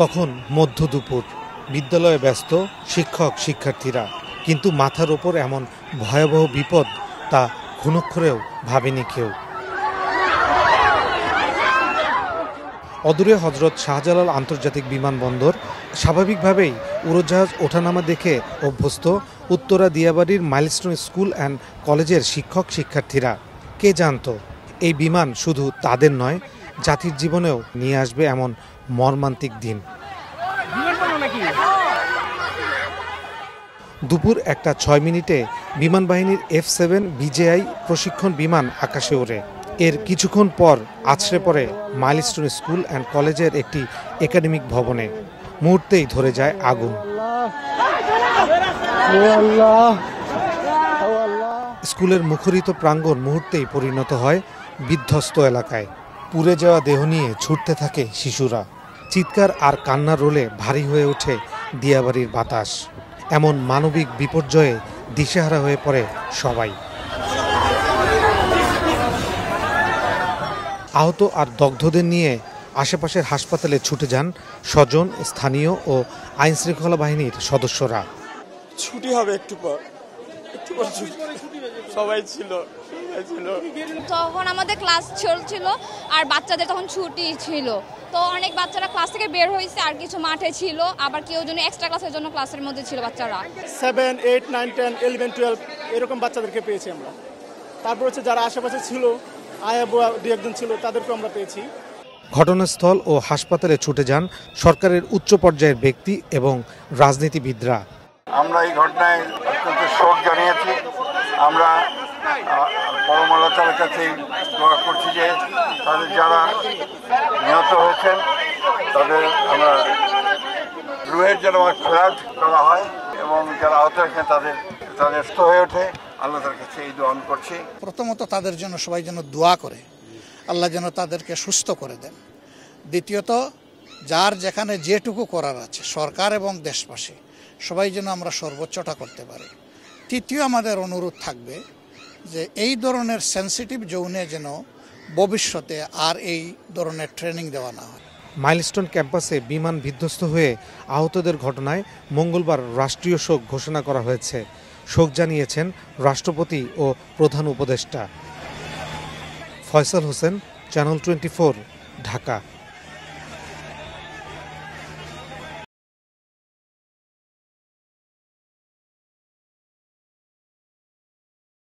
তখন মধ্য দুপুর, বিদ্যালয়ে ব্যস্ত শিক্ষক শিক্ষার্থীরা, কিন্তু মাথার ওপর এমন ভয়াবহ বিপদ তা ঘুণক্ষরেও ভাবেনি কেউ। অদূরে হজরত শাহজালাল আন্তর্জাতিক বিমানবন্দর, স্বাভাবিকভাবেই উড়োজাহাজ ওঠানামা দেখে অভ্যস্ত উত্তরা দিয়াবাড়ির মাইলস্টোন স্কুল অ্যান্ড কলেজের শিক্ষক শিক্ষার্থীরা। কে জানতো এই বিমান শুধু তাদের নয়, জাতির জীবনেও নিয়ে আসবে এমন মর্মান্তিক দিন। দুপুর 1:06 বিমান বাহিনীর F-7 BJI প্রশিক্ষণ বিমান আকাশে ওড়ে। এর কিছুক্ষণ পর আছড়ে পড়ে মাইলস্টোন স্কুল অ্যান্ড কলেজের একটি একাডেমিক ভবনে। মুহূর্তেই ধরে যায় আগুন। স্কুলের মুখরিত প্রাঙ্গণ মুহূর্তেই পরিণত হয় বিধ্বস্ত এলাকায়। পুড়ে যাওয়া দেহ নিয়ে ছুটতে থাকে শিশুরা। চিৎকার আর কান্নার রোলে ভারী হয়ে ওঠে দিয়াবাড়ির বাতাস। এমন মানবিক বিপর্যয়ে দিশেহারা হয়ে পড়ে সবাই। আহত আর দগ্ধদের নিয়ে আশেপাশের হাসপাতালে ছুটে যান স্বজন, স্থানীয় ও আইনশৃঙ্খলা বাহিনীর সদস্যরা। ছুটি হবে একটু পর সবাই ছিল। তখন আমাদের ক্লাস চলছিল আর বাচ্চাদের তখন ছুটি ছিল, তো অনেক বাচ্চারা ক্লাস থেকে বের হয়েছে আর কিছু মাঠে ছিল, আবার কেউ জন্য এক্সট্রা ক্লাসের জন্য ক্লাসের মধ্যে ছিল বাচ্চারা। 7, 8, 9, 10, 11, 12 এরকম বাচ্চাদেরকে পেয়েছি আমরা। তারপর হচ্ছে যারা আশেপাশে ছিল, আয়া বুয়া দু একজন ছিল, তাদেরকেও আমরা পেয়েছি। ঘটনাস্থল ও হাসপাতালে ছুটে যান সরকারের উচ্চ পর্যায়ের ব্যক্তি এবং রাজনীতিবিদরা। আমরা এই ঘটনায় অত্যন্ত শোক জানিয়েছি। আমরা পরম আল্লাহ তাআলার কাছে দোয়া করছি যে তাদের যারা নিহত হয়েছেন তাদের আমরা রুহের যেন ফেরাত করা হয় এবং যারা আহত হয়েছেন তাদের সুস্থ হয়ে ওঠে। আল্লাহ তাআলার কাছে এই দোয়া করছি। প্রথমত তাদের জন্য সবাই যেন দোয়া করে, আল্লাহ যেন তাদেরকে সুস্থ করে দেন। দ্বিতীয়ত যার যেখানে যেটুকু করার আছে, সরকার এবং দেশবাসী সবাই যেন আমরা সর্বোচ্চটা করতে পারি। তৃতীয় আমাদের অনুরোধ থাকবে যে এই ধরনের সেন্সিটিভ জোনে যেন ভবিষ্যতে আর এই ধরনের ট্রেনিং দেওয়া না হয়। মাইলস্টোন ক্যাম্পাসে বিমান বিধ্বস্ত হয়ে আহতদের ঘটনায় মঙ্গলবার রাষ্ট্রীয় শোক ঘোষণা করা হয়েছে। শোক জানিয়েছেন রাষ্ট্রপতি ও প্রধান উপদেষ্টা। ফয়সাল হোসেন, চ্যানেল 24, ঢাকা।